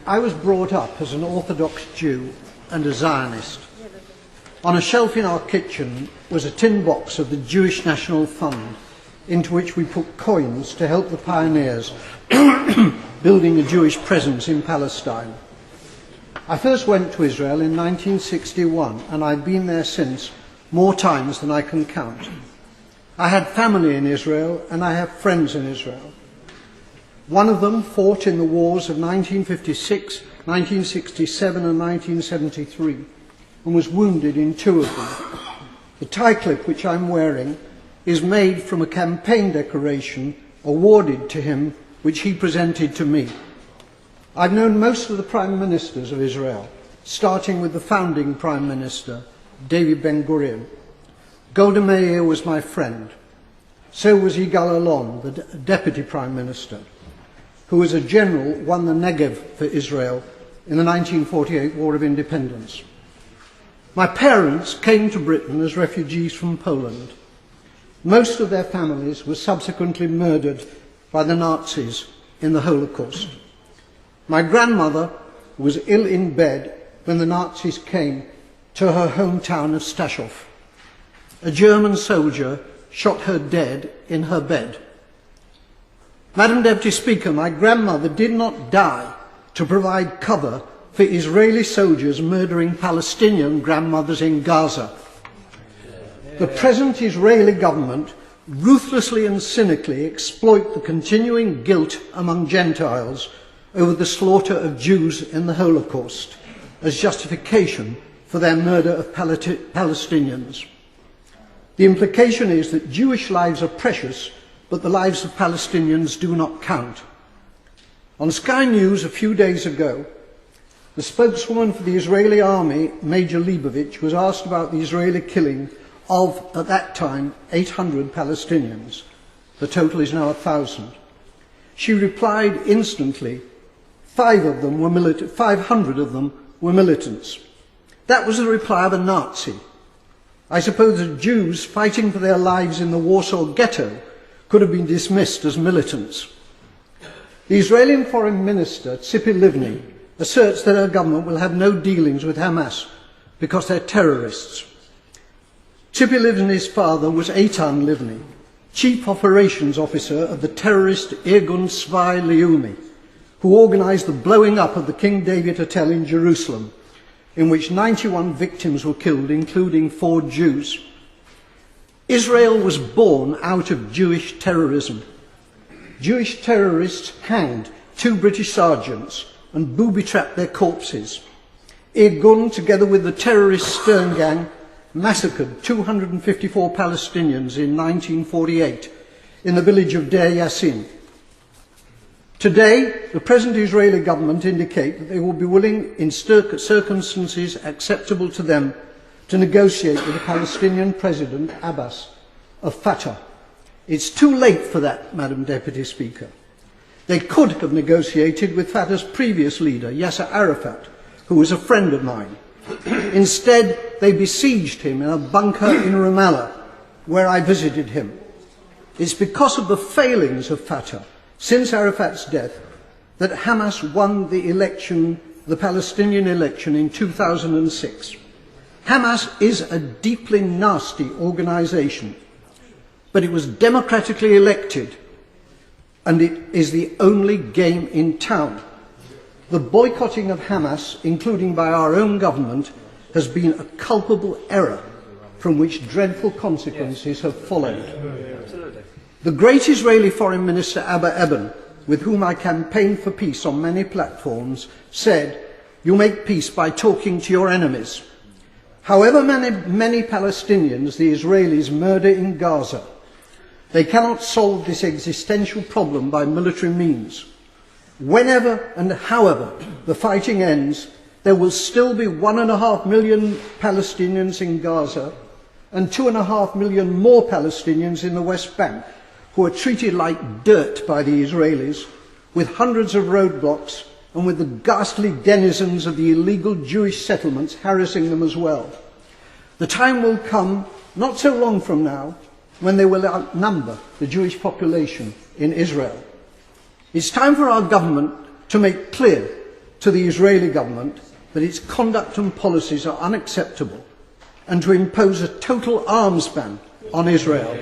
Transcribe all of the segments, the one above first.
I was brought up as an Orthodox Jew and a Zionist. On a shelf in our kitchen was a tin box of the Jewish National Fund, into which we put coins to help the pioneers building a Jewish presence in Palestine. I first went to Israel in 1961, and I've been there since more times than I can count. I had family in Israel, and I have friends in Israel. One of them fought in the wars of 1956, 1967 and 1973, and was wounded in two of them. The tie clip which I'm wearing is made from a campaign decoration awarded to him, which he presented to me. I've known most of the prime ministers of Israel, starting with the founding prime minister, David Ben-Gurion. Golda Meir was my friend. So was Yigal Allon, the deputy prime minister, who as a general won the Negev for Israel in the 1948 War of Independence. My parents came to Britain as refugees from Poland. Most of their families were subsequently murdered by the Nazis in the Holocaust. My grandmother was ill in bed when the Nazis came to her hometown of Stachov. A German soldier shot her dead in her bed. Madam Deputy Speaker, my grandmother did not die to provide cover for Israeli soldiers murdering Palestinian grandmothers in Gaza. The present Israeli government ruthlessly and cynically exploit the continuing guilt among Gentiles over the slaughter of Jews in the Holocaust as justification for their murder of Palestinians. The implication is that Jewish lives are precious, but the lives of Palestinians do not count. On Sky News a few days ago, the spokeswoman for the Israeli army, Major Leibovich, was asked about the Israeli killing of, at that time, 800 Palestinians. The total is now 1,000. She replied instantly, 500 of them were militants. That was the reply of a Nazi. I suppose the Jews fighting for their lives in the Warsaw Ghetto could have been dismissed as militants. The Israeli Foreign Minister, Tzipi Livni, asserts that her government will have no dealings with Hamas because they're terrorists. Tzipi Livni's father was Eitan Livni, Chief Operations Officer of the terrorist Irgun Tzvai Leumi, who organised the blowing up of the King David Hotel in Jerusalem, in which 91 victims were killed, including 4 Jews. Israel was born out of Jewish terrorism. Jewish terrorists hanged 2 British sergeants and booby-trapped their corpses. Irgun, together with the terrorist Stern Gang, massacred 254 Palestinians in 1948 in the village of Deir Yassin. Today, the present Israeli government indicate that they will be willing, in circumstances acceptable to them, to negotiate with the Palestinian President, Abbas, of Fatah. It's too late for that, Madam Deputy Speaker. They could have negotiated with Fatah's previous leader, Yasser Arafat, who was a friend of mine. Instead, they besieged him in a bunker in Ramallah, where I visited him. It's because of the failings of Fatah since Arafat's death that Hamas won the election, the Palestinian election in 2006. Hamas is a deeply nasty organisation, but it was democratically elected, and it is the only game in town. The boycotting of Hamas, including by our own government, has been a culpable error from which dreadful consequences have followed. The great Israeli Foreign Minister Abba Eban, with whom I campaigned for peace on many platforms, said, "You make peace by talking to your enemies." However many Palestinians the Israelis murder in Gaza, they cannot solve this existential problem by military means. Whenever and however the fighting ends, there will still be 1.5 million Palestinians in Gaza and 2.5 million more Palestinians in the West Bank, who are treated like dirt by the Israelis, with hundreds of roadblocks and with the ghastly denizens of the illegal Jewish settlements harassing them as well. The time will come, not so long from now, when they will outnumber the Jewish population in Israel. It's time for our government to make clear to the Israeli government that its conduct and policies are unacceptable and to impose a total arms ban on Israel.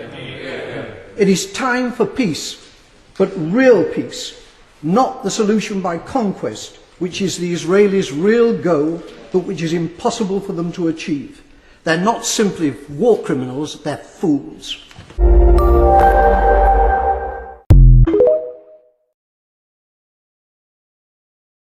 It is time for peace, but real peace, not the solution by conquest, which is the Israelis' real goal, but which is impossible for them to achieve. They're not simply war criminals, they're fools.